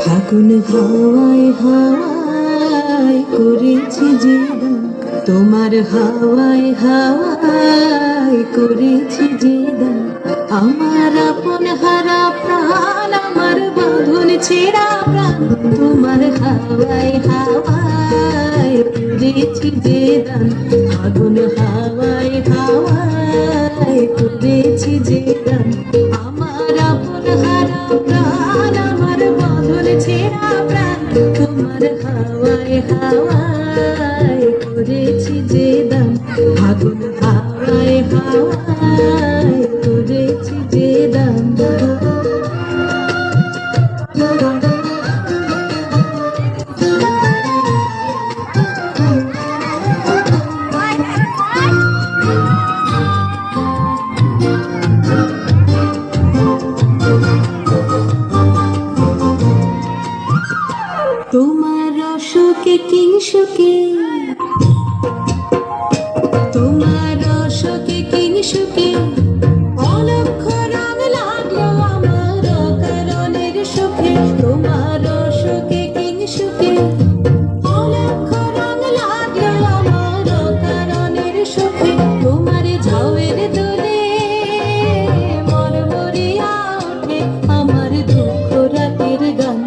ফাগুন হাওয়ায় হাওয়ায় করেছি যে দান, তোমার হাওয়ায় হাওয়ায় করেছি যে দান। আমার আপন হারা প্রাণ, আমার বাঁধন ছেঁড়া প্রাণ, তোমার হাওয়ায় হাওয়ায় করেছি যে দান। ফাগুন হাওয়ায় হাওয়ায় করেছি যে দান। আমার আপন হারা প্রাণ, আমার বাঁধন ছেঁড়া প্রাণ, তোমার হাওয়ায় হাওয়ায় করেছি যে দান। ফাগুন হাওয়ায় হাওয়ায় করেছি যে দান। তোমার অশোকে কিংসুকে, তোমার অশোকে কিংসুকে অলক্ষ রং লাগলো আমার অকারণের সুখে। তোমার অশোকে কিংসুকে অলক্ষ রং লাগলো আমার অকারণের সুখে। তোমার ঝাউয়ের দোলে মরমরিয়া ওঠে আমার দুঃখ রাতের গান।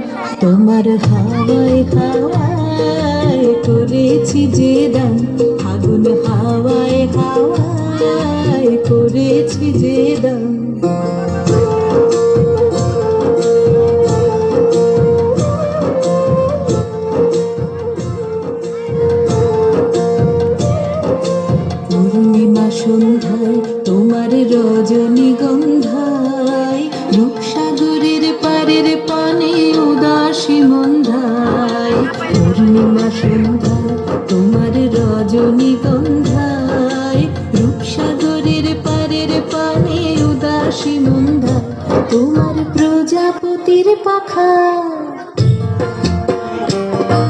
তোমার হাওয়ায় হাওয়ায় করেছি যে দান। ফাগুন হাওয়ায় হাওয়ায় করেছি যে দান। পূর্ণিমা সন্ধ্যায় তোমার রজনীগন্ধায়, রূপসাগরের পারের পানে উদাসী মন্ধায়। পূর্ণিমা সন্ধ্যায় তোমার রজনীগন্ধায়, রূপসাগরের পারের পানে উদাসী মন্ধায়। তোমার প্রজাপতির পাখা,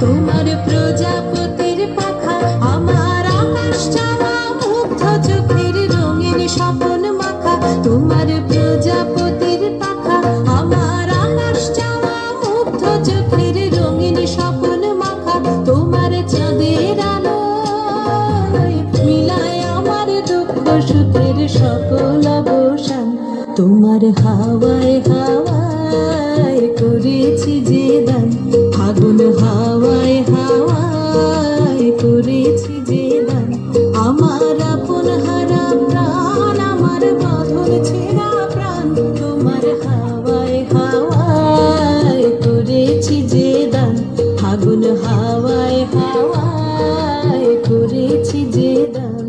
তোমার প্রজাপতির পাখা আমার আকাশ চাওয়া মুগ্ধ চোখের রঙিন স্বপন মাখা। তোমার প্রজাপতির পাখা আমার আকাশ চাওয়া মুগ্ধ চোখের রঙিন স্বপন মাখা। তোমার চাঁদের আলোয় মিলায় আমার দুঃখ সুখের সকল অবসান। তোমার হাওয়ায় হাওয়ায় করেছি যে দান। ফাগুন হাওয়ায় হাওয়ায় করেছি যে দান। আমার আপন হারা প্রাণ, আমার বাঁধন ছেঁড়া প্রাণ, তোমার হাওয়ায় হাওয়ায় করেছি যে দান। ফাগুন হাওয়ায় হাওয়ায় করেছি যে দান।